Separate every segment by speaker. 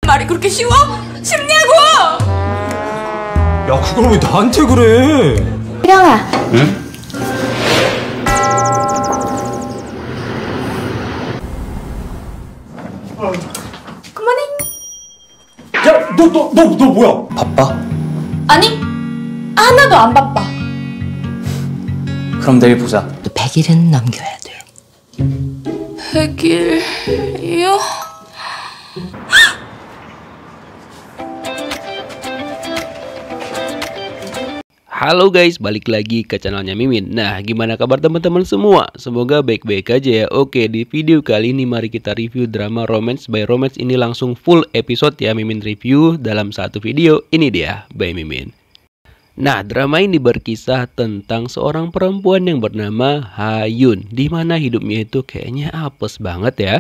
Speaker 1: 말이 그렇게 쉬워? 쉽냐고!
Speaker 2: 야, 그걸 왜 나한테 그래?
Speaker 3: 혜령아.
Speaker 2: 응?
Speaker 1: 굿모닝.
Speaker 2: 야, 너 뭐야? 바빠?
Speaker 1: 아니, 하나도 안 바빠.
Speaker 2: 그럼 내일 보자.
Speaker 3: 100일은 넘겨야 돼.
Speaker 1: 100일이요?
Speaker 4: Halo guys, balik lagi ke channelnya Mimin. Nah, gimana kabar teman-teman semua? Semoga baik-baik aja ya. Oke, di video kali ini mari kita review drama Romance by Romance. Ini langsung full episode ya, Mimin review dalam satu video. Ini dia, by Mimin. Nah, drama ini berkisah tentang seorang perempuan yang bernama Hayun, dimana hidupnya itu kayaknya apes banget ya.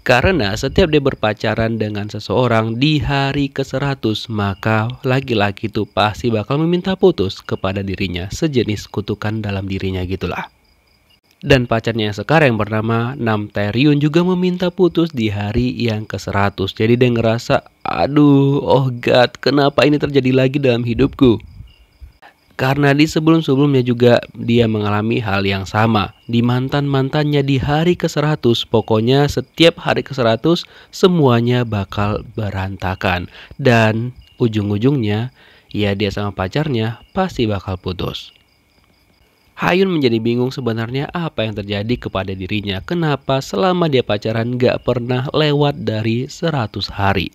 Speaker 4: Karena setiap dia berpacaran dengan seseorang di hari ke-100, maka laki-laki itu pasti bakal meminta putus kepada dirinya, sejenis kutukan dalam dirinya gitulah. Dan pacarnya yang sekarang yang bernama Nam Tae-ryun juga meminta putus di hari yang ke-100. Jadi dia ngerasa, aduh, oh god, kenapa ini terjadi lagi dalam hidupku? Karena di sebelum-sebelumnya juga dia mengalami hal yang sama. Di mantan-mantannya di hari ke-100, pokoknya setiap hari ke-100 semuanya bakal berantakan. Dan ujung-ujungnya ya dia sama pacarnya pasti bakal putus. Hayun menjadi bingung sebenarnya apa yang terjadi kepada dirinya. Kenapa selama dia pacaran gak pernah lewat dari 100 hari.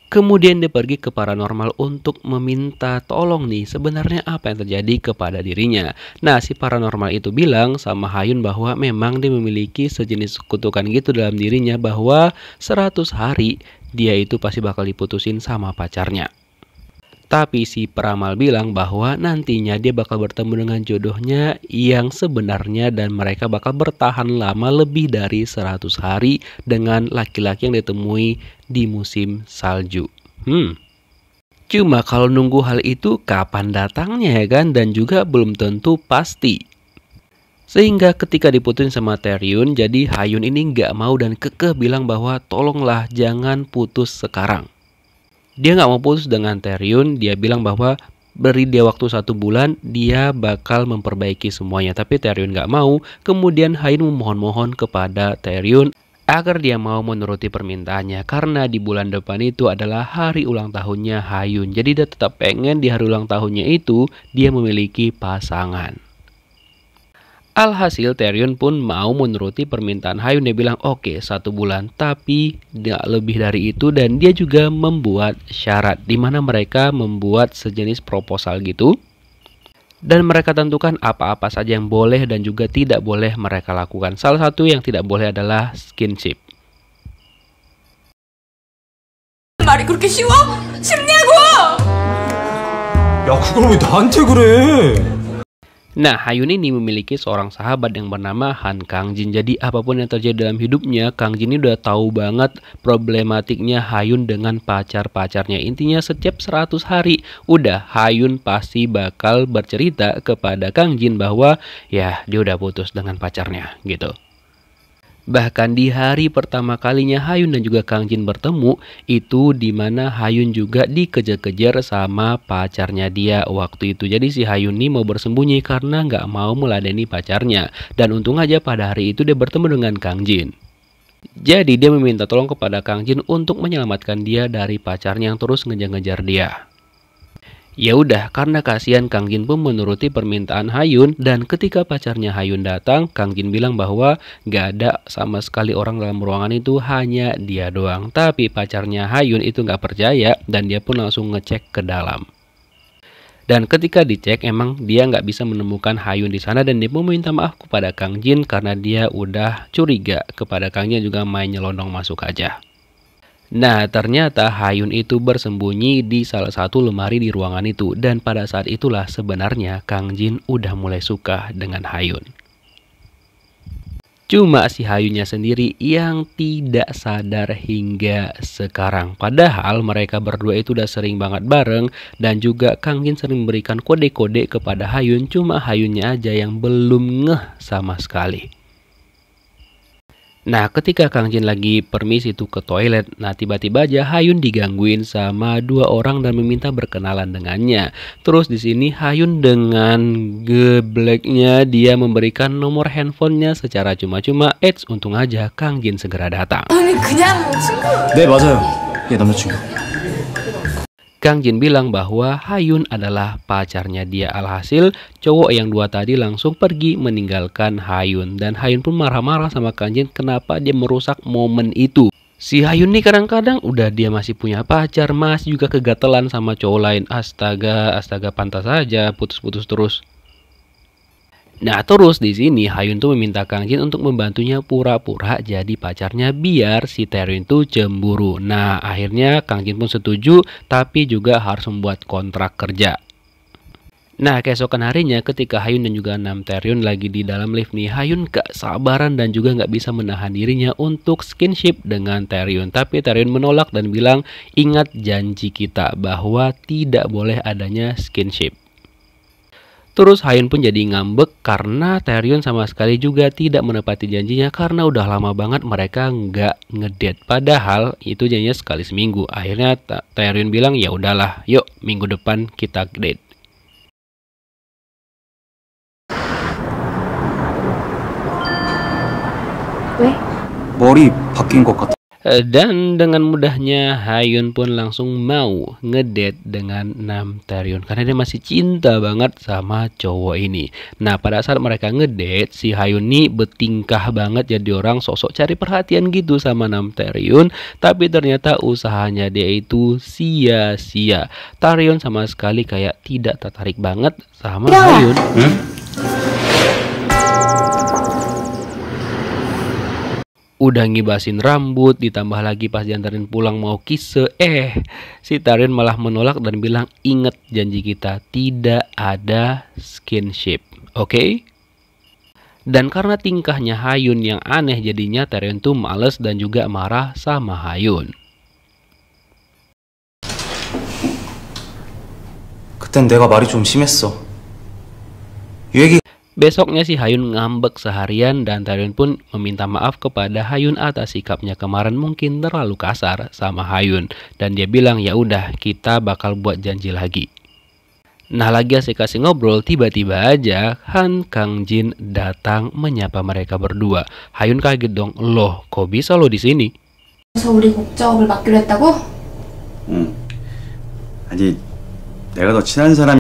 Speaker 4: Kemudian dia pergi ke paranormal untuk meminta tolong nih sebenarnya apa yang terjadi kepada dirinya. Nah, si paranormal itu bilang sama Hayun bahwa memang dia memiliki sejenis kutukan gitu dalam dirinya, bahwa 100 hari dia itu pasti bakal diputusin sama pacarnya. Tapi si peramal bilang bahwa nantinya dia bakal bertemu dengan jodohnya yang sebenarnya dan mereka bakal bertahan lama lebih dari 100 hari dengan laki-laki yang ditemui di musim salju. Cuma kalau nunggu hal itu kapan datangnya ya kan, dan juga belum tentu pasti. Sehingga ketika diputusin sama Tae-ryun, jadi Hayun ini nggak mau dan kekeh bilang bahwa tolonglah jangan putus sekarang. Dia nggak mau putus dengan Tae-ryun, dia bilang bahwa beri dia waktu 1 bulan, dia bakal memperbaiki semuanya. Tapi Tae-ryun nggak mau, kemudian Hayun memohon-mohon kepada Tae-ryun agar dia mau menuruti permintaannya. Karena di bulan depan itu adalah hari ulang tahunnya Hayun. Jadi dia tetap pengen di hari ulang tahunnya itu dia memiliki pasangan. Alhasil Tae-ryun pun mau menuruti permintaan Hayun. Dia bilang oke 1 bulan, tapi tidak lebih dari itu. Dan dia juga membuat syarat dimana mereka membuat sejenis proposal gitu. Dan mereka tentukan apa-apa saja yang boleh dan juga tidak boleh mereka lakukan. Salah satu yang tidak boleh adalah skinship.
Speaker 1: 말이 그렇게 쉬워? 쉽냐고!
Speaker 2: 야, 그걸 왜 나한테 그래?
Speaker 4: Nah, Hayun ini memiliki seorang sahabat yang bernama Han Kang-jin. Jadi apapun yang terjadi dalam hidupnya, Kang-jin ini udah tahu banget problematiknya Hayun dengan pacar-pacarnya. Intinya setiap 100 hari udah Hayun pasti bakal bercerita kepada Kang-jin bahwa ya dia udah putus dengan pacarnya gitu. Bahkan di hari pertama kalinya Hayun dan juga Kang-jin bertemu, itu dimana Hayun juga dikejar-kejar sama pacarnya dia waktu itu. Jadi si Hayun ini mau bersembunyi karena nggak mau meladeni pacarnya. Dan untung aja pada hari itu dia bertemu dengan Kang-jin. Jadi dia meminta tolong kepada Kang-jin untuk menyelamatkan dia dari pacarnya yang terus ngejar-ngejar dia. Ya udah, karena kasihan Kang-jin pun menuruti permintaan Hayun. Dan ketika pacarnya Hayun datang, Kang-jin bilang bahwa gak ada sama sekali orang dalam ruangan itu, hanya dia doang. Tapi pacarnya Hayun itu gak percaya dan dia pun langsung ngecek ke dalam. Dan ketika dicek emang dia gak bisa menemukan Hayun di sana, dan dia pun meminta maaf kepada Kang-jin karena dia udah curiga kepada Kang-jin juga main nyelonong masuk aja. Nah, ternyata Hayun itu bersembunyi di salah satu lemari di ruangan itu. Dan pada saat itulah sebenarnya Kang-jin udah mulai suka dengan Hayun. Cuma si Hayunnya sendiri yang tidak sadar hingga sekarang. Padahal mereka berdua itu udah sering banget bareng. Dan juga Kang-jin sering memberikan kode-kode kepada Hayun. Cuma Hayunnya aja yang belum ngeh sama sekali. Nah, ketika Kang Jin lagi permisi tuh ke toilet, nah tiba-tiba aja Hayun digangguin sama dua orang dan meminta berkenalan dengannya. Terus di sini Hayun dengan gebleknya dia memberikan nomor handphonenya secara cuma-cuma. Untung aja Kang Jin segera datang.
Speaker 1: 아니 그냥 친구.
Speaker 2: 네, 맞아요. 얘 남자친구.
Speaker 4: Kang Jin bilang bahwa Hayun adalah pacarnya dia. Alhasil cowok yang dua tadi langsung pergi meninggalkan Hayun. Dan Hayun pun marah-marah sama Kang Jin kenapa dia merusak momen itu. Si Hayun nih kadang-kadang udah dia masih punya pacar, masih juga kegatelan sama cowok lain. Astaga, pantas aja putus-putus terus. Nah, terus di sini Hayun tuh meminta Kang Jin untuk membantunya pura-pura jadi pacarnya biar si Taeryun tuh cemburu. Nah, akhirnya Kang Jin pun setuju, tapi juga harus membuat kontrak kerja. Nah, keesokan harinya ketika Hayun dan juga Nam Taeryun lagi di dalam lift nih, Hayun gak sabaran dan juga gak bisa menahan dirinya untuk skinship dengan Taeryun. Tapi Taeryun menolak dan bilang, ingat janji kita bahwa tidak boleh adanya skinship. Terus Hayun pun jadi ngambek karena Taeryun sama sekali juga tidak menepati janjinya karena udah lama banget mereka nggak ngedate. Padahal itu janjinya sekali seminggu. Akhirnya Taeryun bilang ya udahlah, yuk minggu depan kita date.
Speaker 3: 왜?
Speaker 2: 머리 바뀐 것 같아.
Speaker 4: Dan dengan mudahnya Hayun pun langsung mau ngedate dengan Nam Taeryun karena dia masih cinta banget sama cowok ini. Nah, pada saat mereka ngedate, si Hayun nih bertingkah banget jadi orang sosok cari perhatian gitu sama Nam Taeryun. Tapi ternyata usahanya dia itu sia-sia. Taeryun sama sekali kayak tidak tertarik banget sama Hayun. Udah ngibasin rambut, ditambah lagi pas diantarin pulang mau kisse, si Taeryun malah menolak dan bilang inget janji kita, tidak ada skinship, oke? Dan karena tingkahnya Hayun yang aneh jadinya Taeryun tuh males dan juga marah sama Hayun.
Speaker 2: 그땐 내가 말이 좀 심했어. 이 얘기
Speaker 4: Besoknya si Hayun ngambek seharian dan Taeryun pun meminta maaf kepada Hayun atas sikapnya kemarin mungkin terlalu kasar sama Hayun. Dan dia bilang ya udah kita bakal buat janji lagi. Nah, lagi asik-asik ngobrol, tiba-tiba aja Han Kang Jin datang menyapa mereka berdua. Hayun kaget dong, loh kok bisa lo di sini?
Speaker 1: 그래서 우리 목적을 맡기로 했다고?
Speaker 2: 응. 아니, 내가 더 친한 사람.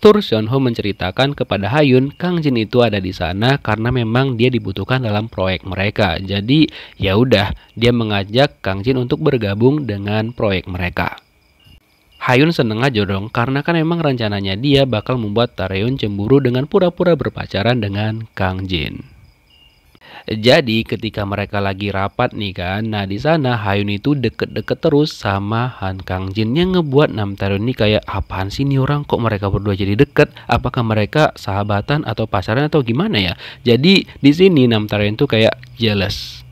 Speaker 4: Terus Seonho menceritakan kepada Hayun, Kang Jin itu ada di sana karena memang dia dibutuhkan dalam proyek mereka. Jadi ya udah, dia mengajak Kang Jin untuk bergabung dengan proyek mereka. Hayun seneng aja dong karena kan memang rencananya dia bakal membuat Taeryun cemburu dengan pura-pura berpacaran dengan Kang Jin. Jadi ketika mereka lagi rapat nih kan, nah di sana Hayun itu deket-deket terus sama Han Kang Jin yang ngebuat Nam Taeryun ini kayak apaan sih nih orang, kok mereka berdua jadi deket? Apakah mereka sahabatan atau pacaran atau gimana ya? Jadi di sini Nam Taeryun tuh kayak jealous.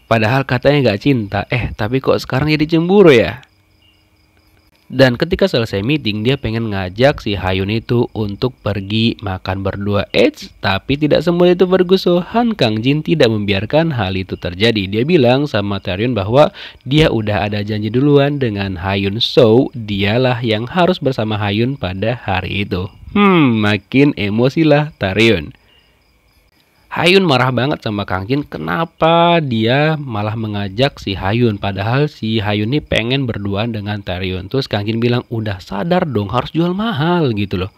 Speaker 4: Padahal katanya gak cinta, tapi kok sekarang jadi cemburu ya? Dan ketika selesai meeting, dia pengen ngajak si Hayun itu untuk pergi makan berdua. Tapi tidak semua itu berguso. Han Kang Jin tidak membiarkan hal itu terjadi. Dia bilang sama Taeryun bahwa dia udah ada janji duluan dengan Hayun. So, dialah yang harus bersama Hayun pada hari itu. Makin emosilah Taeryun. Hayun marah banget sama Kang Jin, kenapa dia malah mengajak si Hayun, padahal si Hayun ini pengen berduaan dengan Taeryun. Terus Kang Jin bilang, udah sadar dong harus jual mahal gitu loh.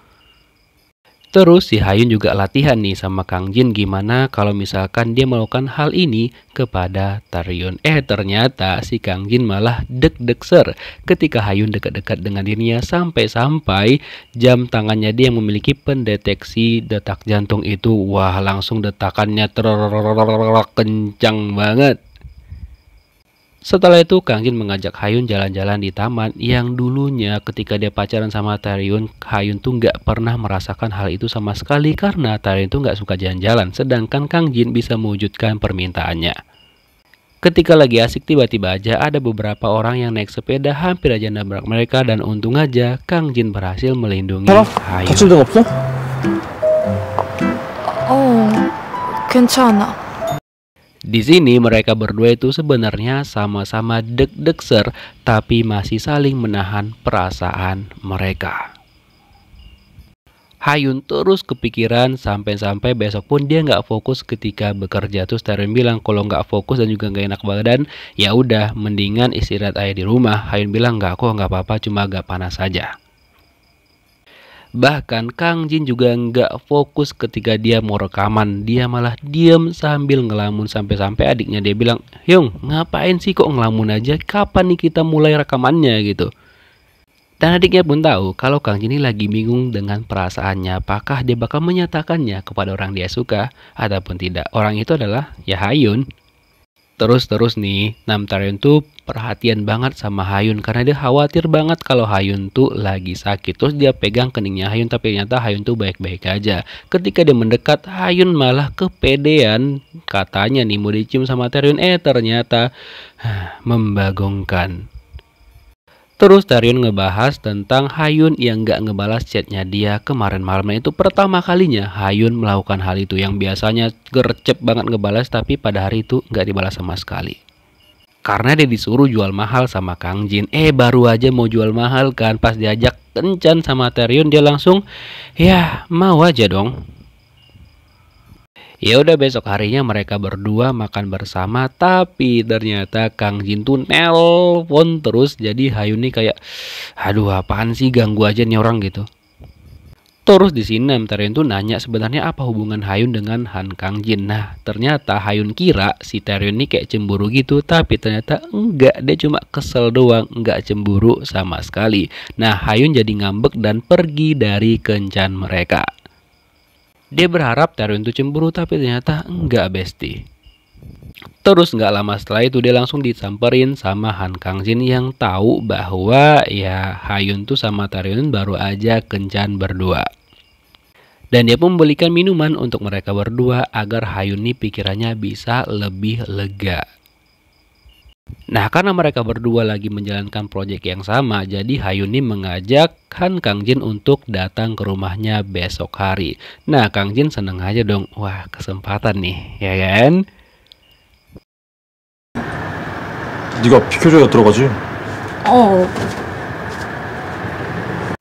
Speaker 4: Terus si Hayun juga latihan nih sama Kang Jin gimana kalau misalkan dia melakukan hal ini kepada Taeryun. Ternyata si Kang Jin malah deg-degser ketika Hayun dekat-dekat dengan dirinya sampai-sampai jam tangannya dia yang memiliki pendeteksi detak jantung itu. Wah, langsung detakannya kencang banget. Setelah itu Kang Jin mengajak Hayun jalan-jalan di taman yang dulunya ketika dia pacaran sama Taeryun, Hayun tuh nggak pernah merasakan hal itu sama sekali karena Taeryun tuh nggak suka jalan-jalan, sedangkan Kang Jin bisa mewujudkan permintaannya. Ketika lagi asik tiba-tiba aja ada beberapa orang yang naik sepeda hampir aja nabrak mereka dan untung aja Kang Jin berhasil melindungi Hayun.
Speaker 2: 다친 적 없어?
Speaker 1: 괜찮아.
Speaker 4: Di sini mereka berdua itu sebenarnya sama-sama deg-degser, tapi masih saling menahan perasaan mereka. Hayun terus kepikiran sampai-sampai besok pun dia nggak fokus ketika bekerja. Terus Taeryun bilang kalau nggak fokus dan juga nggak enak badan, ya udah mendingan istirahat aja di rumah. Hayun bilang nggak kok, nggak apa-apa, cuma agak panas saja. Bahkan Kang Jin juga nggak fokus ketika dia mau rekaman. Dia malah diem sambil ngelamun sampai-sampai adiknya dia bilang, "Hyung, ngapain sih kok ngelamun aja? Kapan nih kita mulai rekamannya?" gitu. Dan adiknya pun tahu kalau Kang Jin ini lagi bingung dengan perasaannya. Apakah dia bakal menyatakannya kepada orang dia suka ataupun tidak. Orang itu adalah ya Hayun. Terus nih, Nam Taeryun tuh perhatian banget sama Hayun karena dia khawatir banget kalau Hayun tuh lagi sakit. Terus dia pegang keningnya Hayun, tapi ternyata Hayun tuh baik-baik aja. Ketika dia mendekat, Hayun malah kepedean, katanya nih mau dicium sama Taeryun, ternyata membagongkan. Terus Taeryun ngebahas tentang Hayun yang gak ngebalas chatnya dia kemarin malam. Itu pertama kalinya Hayun melakukan hal itu, yang biasanya gercep banget ngebalas, tapi pada hari itu gak dibalas sama sekali. Karena dia disuruh jual mahal sama Kang Jin. Baru aja mau jual mahal kan, pas diajak kencan sama Taeryun dia langsung ya mau aja dong. Ya udah, besok harinya mereka berdua makan bersama, tapi ternyata Kang Jin tuh nelpon terus. Jadi Hayun nih kayak, aduh apaan sih, ganggu aja nih orang gitu. Terus di sini Nam Taeryun tuh nanya sebenarnya apa hubungan Hayun dengan Han Kang Jin. Nah ternyata Hayun kira si Taeryun nih kayak cemburu gitu, tapi ternyata enggak, dia cuma kesel doang, enggak cemburu sama sekali. Nah Hayun jadi ngambek dan pergi dari kencan mereka. Dia berharap Taeryun tuh cemburu, tapi ternyata enggak besti. Terus nggak lama setelah itu dia langsung disamperin sama Han Kang Jin yang tahu bahwa ya Hayun tuh sama Taeryun baru aja kencan berdua. Dan dia pun membelikan minuman untuk mereka berdua agar Hayun nih pikirannya bisa lebih lega. Nah karena mereka berdua lagi menjalankan proyek yang sama, jadi Hayun nih mengajak Han Kang Jin untuk datang ke rumahnya besok hari. Nah Kang Jin seneng aja dong, wah kesempatan nih ya kan.
Speaker 2: 네가 비켜줘야 들어가지.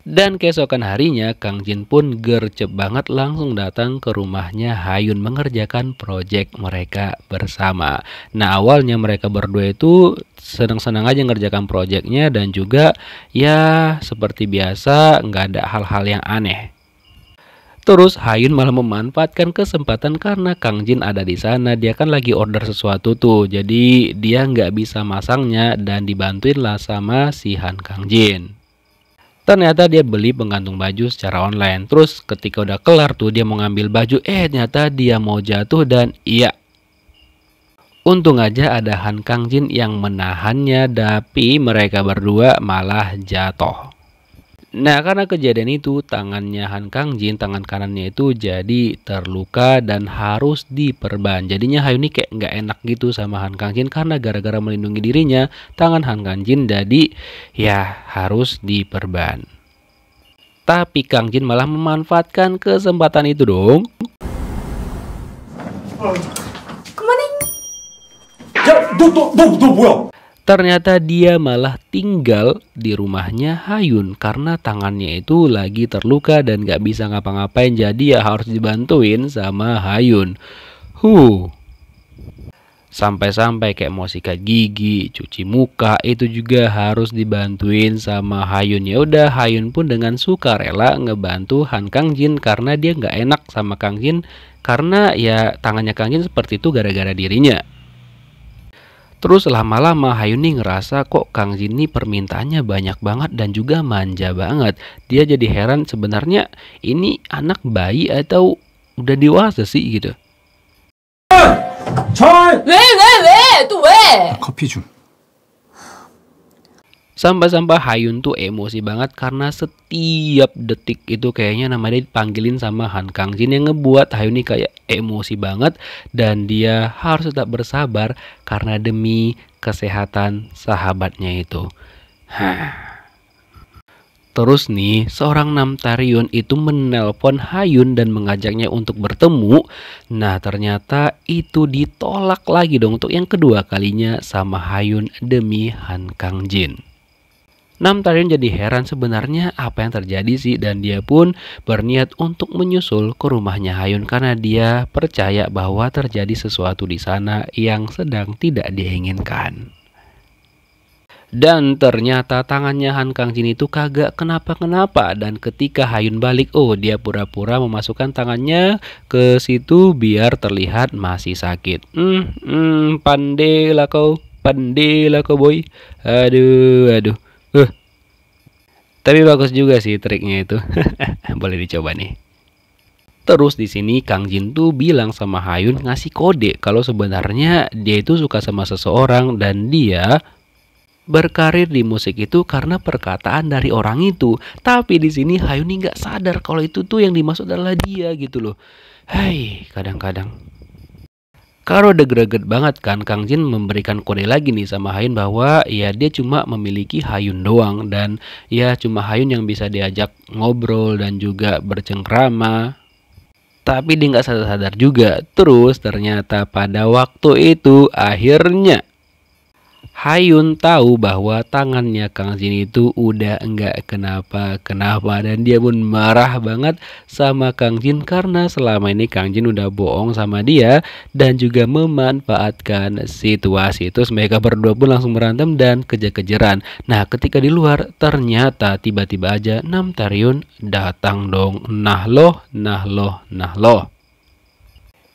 Speaker 4: Dan keesokan harinya Kang Jin pun gercep banget langsung datang ke rumahnya Hayun mengerjakan proyek mereka bersama. Nah awalnya mereka berdua itu senang-senang aja ngerjakan proyeknya, dan juga ya seperti biasa nggak ada hal-hal yang aneh. Terus Hayun malah memanfaatkan kesempatan karena Kang Jin ada di sana. Dia kan lagi order sesuatu tuh, jadi dia nggak bisa masangnya dan dibantuin lah sama si Han Kang Jin. Ternyata dia beli penggantung baju secara online. Terus ketika udah kelar tuh dia mau ngambil baju, ternyata dia mau jatuh dan iya. Untung aja ada Han Kang Jin yang menahannya, tapi mereka berdua malah jatuh. Nah karena kejadian itu tangannya Han Kang Jin, tangan kanannya itu jadi terluka dan harus diperban. Jadinya Hayun ini kayak nggak enak gitu sama Han Kang Jin karena gara-gara melindungi dirinya, tangan Han Kang Jin jadi ya harus diperban. Tapi Kang Jin malah memanfaatkan kesempatan itu dong.
Speaker 2: 야, 너 뭐야?
Speaker 4: Ternyata dia malah tinggal di rumahnya Hayun karena tangannya itu lagi terluka dan gak bisa ngapa-ngapain, jadi ya harus dibantuin sama Hayun. Sampai-sampai kayak mau sikat gigi, cuci muka itu juga harus dibantuin sama Hayun. Ya udah Hayun pun dengan sukarela ngebantu Han Kang Jin karena dia gak enak sama Kang Jin karena ya tangannya Kang Jin seperti itu gara-gara dirinya. Terus lama-lama Hayun nih ngerasa kok Kang Jin nih permintaannya banyak banget dan juga manja banget. Dia jadi heran sebenarnya ini anak bayi atau udah dewasa sih gitu.
Speaker 1: 왜? 또 왜?
Speaker 2: 커피 좀.
Speaker 4: Sampai-sampai Hayun tuh emosi banget karena setiap detik itu kayaknya namanya dipanggilin sama Han Kang Jin yang ngebuat Hayun nih kayak emosi banget, dan dia harus tetap bersabar karena demi kesehatan sahabatnya itu. Terus nih, seorang Nam Taryun itu menelpon Hayun dan mengajaknya untuk bertemu. Nah, ternyata itu ditolak lagi dong untuk yang kedua kalinya sama Hayun demi Han Kang-jin. Nam Taryun jadi heran sebenarnya apa yang terjadi sih, dan dia pun berniat untuk menyusul ke rumahnya Hayun karena dia percaya bahwa terjadi sesuatu di sana yang sedang tidak diinginkan. Dan ternyata tangannya Han Kang-jin itu kagak kenapa-kenapa, dan ketika Hayun balik, dia pura-pura memasukkan tangannya ke situ biar terlihat masih sakit. Pandai lah kau boy. Aduh. Tapi bagus juga sih triknya itu. Boleh dicoba nih. Terus di sini Kang Jin tuh bilang sama Hayun, ngasih kode kalau sebenarnya dia itu suka sama seseorang dan dia berkarir di musik itu karena perkataan dari orang itu. Tapi di sini Hayun nih nggak sadar kalau itu tuh yang dimaksud adalah dia gitu loh. Hai, kadang-kadang kalau udah greget banget kan, Kang Jin memberikan kode lagi nih sama Hayun bahwa ya dia cuma memiliki Hayun doang, dan ya cuma Hayun yang bisa diajak ngobrol dan juga bercengkrama. Tapi dia nggak sadar-sadar juga. Terus ternyata pada waktu itu akhirnya Hayun tahu bahwa tangannya Kang Jin itu udah enggak kenapa-kenapa, dan dia pun marah banget sama Kang Jin karena selama ini Kang Jin udah bohong sama dia dan juga memanfaatkan situasi. Terus mereka berdua pun langsung berantem dan kejar-kejaran. Nah, ketika di luar ternyata tiba-tiba aja Nam Taryun datang dong. Nah loh.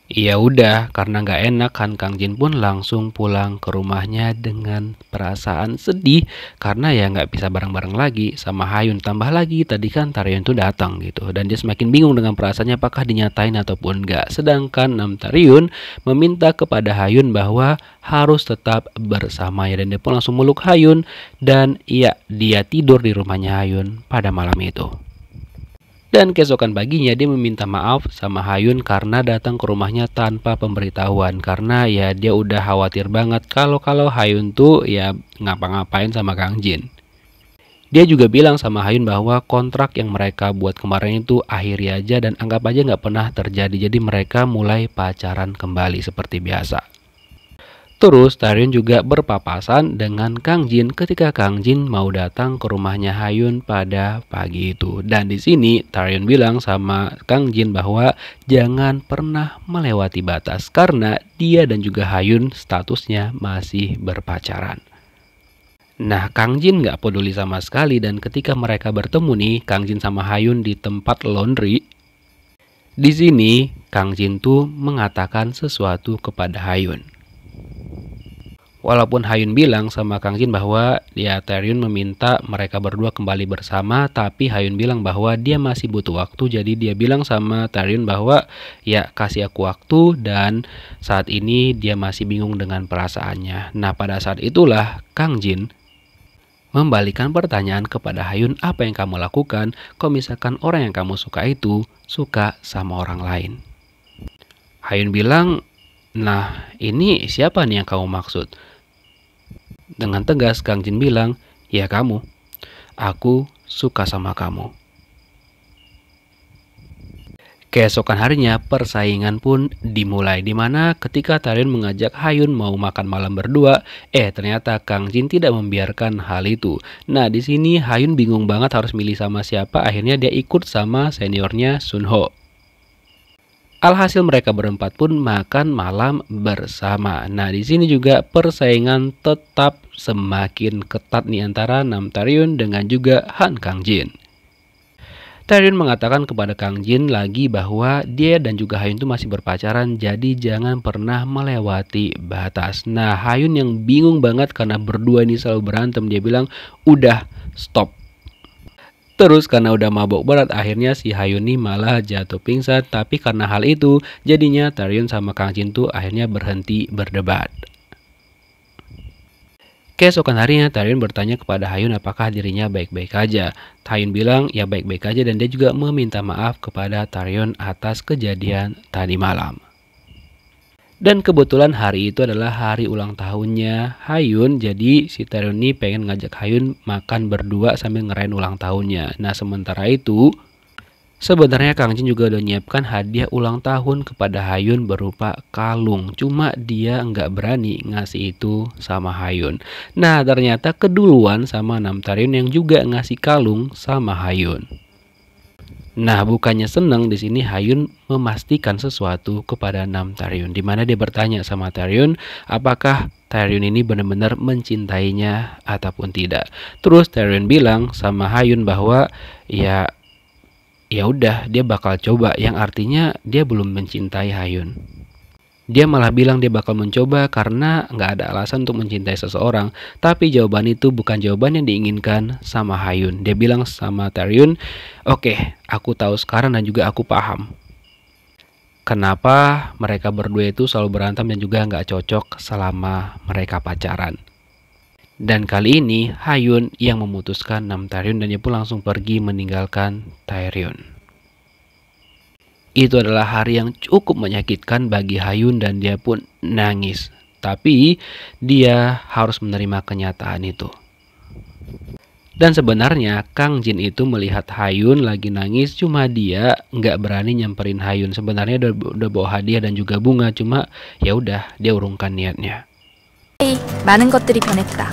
Speaker 4: Ya udah, karena nggak enak kan Kang Jin pun langsung pulang ke rumahnya dengan perasaan sedih karena ya nggak bisa bareng-bareng lagi sama Hayun. Tambah lagi tadi kan Taryun tuh datang gitu, dan dia semakin bingung dengan perasaannya apakah dinyatain ataupun nggak. Sedangkan Nam Taryun meminta kepada Hayun bahwa harus tetap bersamanya, dan dia pun langsung meluk Hayun, dan ya dia tidur di rumahnya Hayun pada malam itu. Dan keesokan paginya dia meminta maaf sama Hayun karena datang ke rumahnya tanpa pemberitahuan, karena ya dia udah khawatir banget kalau Hayun tuh ya ngapa-ngapain sama Kang Jin. Dia juga bilang sama Hayun bahwa kontrak yang mereka buat kemarin itu akhiri aja dan anggap aja nggak pernah terjadi, jadi mereka mulai pacaran kembali seperti biasa. Terus Taryun juga berpapasan dengan Kang Jin ketika Kang Jin mau datang ke rumahnya Hayun pada pagi itu. Dan di sini Taryun bilang sama Kang Jin bahwa jangan pernah melewati batas karena dia dan juga Hayun statusnya masih berpacaran. Nah, Kang Jin nggak peduli sama sekali, dan ketika mereka bertemu nih Kang Jin sama Hayun di tempat laundry, di sini Kang Jin tuh mengatakan sesuatu kepada Hayun. Walaupun Hayun bilang sama Kang Jin bahwa ya Taryun meminta mereka berdua kembali bersama, tapi Hayun bilang bahwa dia masih butuh waktu. Jadi dia bilang sama Taryun bahwa ya kasih aku waktu, dan saat ini dia masih bingung dengan perasaannya. Nah, pada saat itulah Kang Jin membalikan pertanyaan kepada Hayun, apa yang kamu lakukan kalau misalkan orang yang kamu suka itu suka sama orang lain? Hayun bilang, nah ini siapa nih yang kamu maksud? Dengan tegas Kang Jin bilang, ya kamu, aku suka sama kamu. Keesokan harinya persaingan pun dimulai, dimana ketika Taryun mengajak Hayun mau makan malam berdua, ternyata Kang Jin tidak membiarkan hal itu. Nah, di sini Hayun bingung banget harus milih sama siapa, akhirnya dia ikut sama seniornya Sunho. Alhasil mereka berempat pun makan malam bersama. Nah, di sini juga persaingan tetap semakin ketat nih antara Nam Taryun dengan juga Han Kang Jin. Taryun mengatakan kepada Kang Jin lagi bahwa dia dan juga Hayun itu masih berpacaran, jadi jangan pernah melewati batas. Nah, Hayun yang bingung banget karena berdua ini selalu berantem, dia bilang, udah stop. Terus karena udah mabok berat, akhirnya si Hayun nih malah jatuh pingsan. Tapi karena hal itu, jadinya Taryun sama Kang Jin tuh akhirnya berhenti berdebat. Keesokan harinya Taryun bertanya kepada Hayun apakah dirinya baik-baik aja. Hayun bilang ya baik-baik aja, dan dia juga meminta maaf kepada Taryun atas kejadian tadi malam. Dan kebetulan hari itu adalah hari ulang tahunnya Hayun, jadi si Taeryun ini pengen ngajak Hayun makan berdua sambil ngerayain ulang tahunnya. Nah sementara itu sebenarnya Kang Jin juga udah nyiapkan hadiah ulang tahun kepada Hayun berupa kalung. Cuma dia nggak berani ngasih itu sama Hayun. Nah ternyata keduluan sama Nam Taeryun yang juga ngasih kalung sama Hayun. Nah bukannya seneng, di sini Hayun memastikan sesuatu kepada Nam Taeryun, di mana dia bertanya sama Taeryun apakah Taeryun ini benar-benar mencintainya ataupun tidak. Terus Taeryun bilang sama Hayun bahwa ya udah dia bakal coba, yang artinya dia belum mencintai Hayun. Dia malah bilang dia bakal mencoba karena nggak ada alasan untuk mencintai seseorang. Tapi jawaban itu bukan jawaban yang diinginkan sama Hayun. Dia bilang sama Taeryun, oke, aku tahu sekarang dan juga aku paham kenapa mereka berdua itu selalu berantem dan juga nggak cocok selama mereka pacaran. Dan kali ini Hayun yang memutuskan Nam Taeryun dan dia pun langsung pergi meninggalkan Taeryun. Itu adalah hari yang cukup menyakitkan bagi Hayun dan dia pun nangis. Tapi dia harus menerima kenyataan itu. Dan sebenarnya Kang Jin itu melihat Hayun lagi nangis, cuma dia nggak berani nyamperin Hayun. Sebenarnya udah bawa hadiah dan juga bunga, cuma ya udah dia urungkan niatnya.
Speaker 5: 많은 것들이 변했다.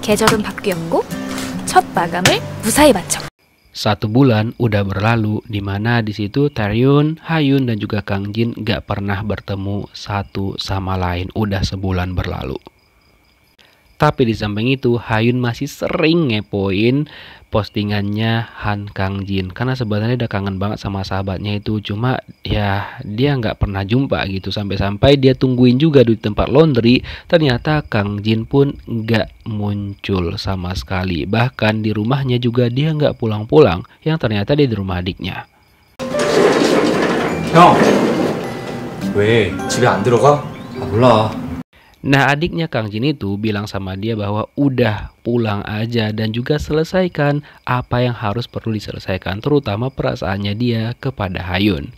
Speaker 5: 계절은 바뀌었고 첫 마감을 무사히 마쳐.
Speaker 4: 1 bulan udah berlalu, dimana di situ Taeryun, Hayun dan juga Kang Jin gak pernah bertemu satu sama lain. Udah sebulan berlalu. Tapi di samping itu Hayun masih sering ngepoin postingannya Han Kang Jin, karena sebenarnya udah kangen banget sama sahabatnya itu. Cuma ya dia nggak pernah jumpa gitu, sampai-sampai dia tungguin juga di tempat laundry. Ternyata Kang Jin pun nggak muncul sama sekali. Bahkan di rumahnya juga dia nggak pulang-pulang, yang ternyata dia di rumah adiknya.
Speaker 2: 형, 왜 집에 안 들어가? 아 몰라.
Speaker 4: Nah adiknya Kang Jin itu bilang sama dia bahwa udah pulang aja dan juga selesaikan apa yang harus perlu diselesaikan, terutama perasaannya dia kepada Hayun.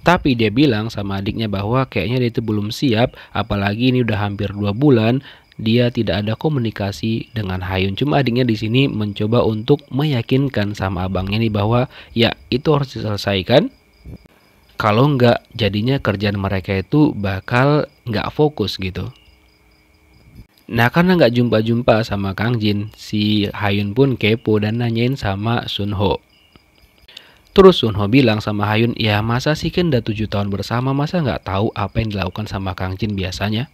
Speaker 4: Tapi dia bilang sama adiknya bahwa kayaknya dia itu belum siap, apalagi ini udah hampir 2 bulan dia tidak ada komunikasi dengan Hayun. Cuma adiknya di sini mencoba untuk meyakinkan sama abangnya nih bahwa ya itu harus diselesaikan. Kalau nggak, jadinya kerjaan mereka itu bakal nggak fokus gitu. Nah karena nggak jumpa-jumpa sama Kang Jin, si Hayun pun kepo dan nanyain sama Sunho. Terus Sunho bilang sama Hayun, ya masa sih kan udah 7 tahun bersama, masa nggak tahu apa yang dilakukan sama Kang Jin biasanya.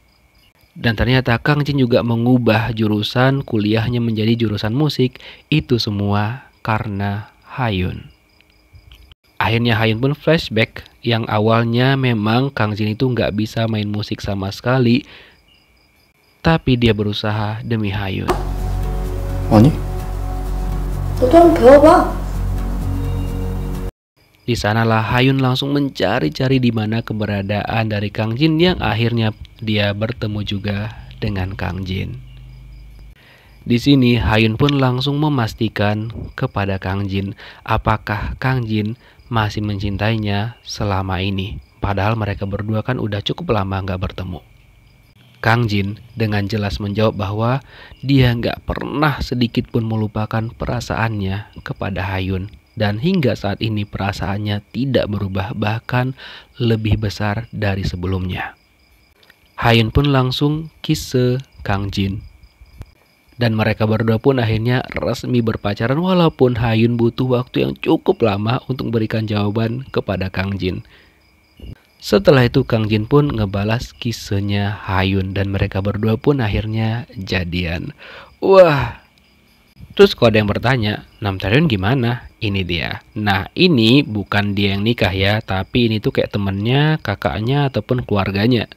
Speaker 4: Dan ternyata Kang Jin juga mengubah jurusan kuliahnya menjadi jurusan musik, itu semua karena Hayun. Akhirnya Hayun pun flashback yang awalnya memang Kang Jin itu nggak bisa main musik sama sekali, tapi dia berusaha demi Hayun.
Speaker 2: 아니?
Speaker 1: 너도 한번 배워봐.
Speaker 4: Di sanalah Hayun langsung mencari-cari di mana keberadaan dari Kang Jin, yang akhirnya dia bertemu juga dengan Kang Jin. Di sini Hayun pun langsung memastikan kepada Kang Jin apakah Kang Jin masih mencintainya selama ini. Padahal mereka berdua kan udah cukup lama nggak bertemu. Kang Jin dengan jelas menjawab bahwa dia nggak pernah sedikit pun melupakan perasaannya kepada Hayun. Dan hingga saat ini perasaannya tidak berubah, bahkan lebih besar dari sebelumnya. Hayun pun langsung kiss Kang Jin. Dan mereka berdua pun akhirnya resmi berpacaran, walaupun Hayun butuh waktu yang cukup lama untuk memberikan jawaban kepada Kang Jin. Setelah itu Kang Jin pun ngebalas kisahnya Hayun dan mereka berdua pun akhirnya jadian. Wah. Terus kalau ada yang bertanya, Nam Taeryun gimana? Ini dia. Nah ini bukan dia yang nikah ya, tapi ini tuh kayak temennya, kakaknya ataupun keluarganya.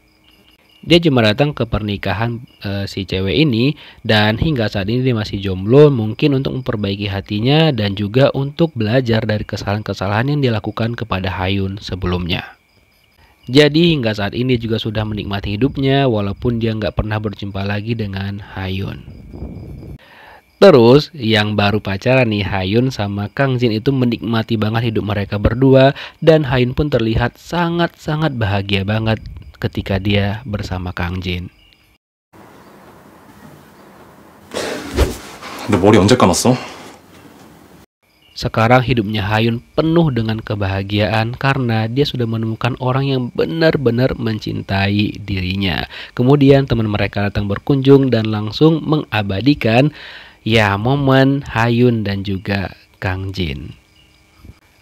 Speaker 4: Dia cuma datang ke pernikahan si cewek ini dan hingga saat ini dia masih jomblo, mungkin untuk memperbaiki hatinya dan juga untuk belajar dari kesalahan-kesalahan yang dilakukan kepada Hayun sebelumnya. Jadi hingga saat ini dia juga sudah menikmati hidupnya walaupun dia nggak pernah berjumpa lagi dengan Hayun. Terus yang baru pacaran nih, Hayun sama Kang Jin itu menikmati banget hidup mereka berdua, dan Hayun pun terlihat sangat-sangat bahagia banget ketika dia bersama Kang Jin.
Speaker 2: 너 머리 언제 감았어?
Speaker 4: Sekarang hidupnya Hayun penuh dengan kebahagiaan karena dia sudah menemukan orang yang benar-benar mencintai dirinya. Kemudian teman mereka datang berkunjung dan langsung mengabadikan ya momen Hayun dan juga Kang Jin.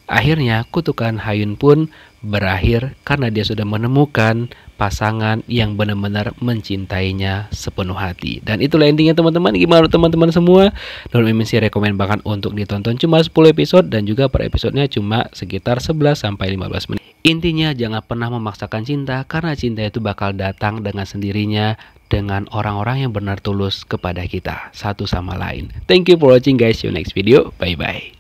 Speaker 4: Akhirnya kutukan Hayun pun berakhir karena dia sudah menemukan pasangan yang benar-benar mencintainya sepenuh hati. Dan itulah endingnya teman-teman. Gimana teman-teman semua? Nur Mimin sih rekomen banget untuk ditonton, cuma 10 episode dan juga per episodenya cuma sekitar 11-15 menit. Intinya jangan pernah memaksakan cinta, karena cinta itu bakal datang dengan sendirinya dengan orang-orang yang benar tulus kepada kita satu sama lain. Thank you for watching guys. See you next video. Bye bye.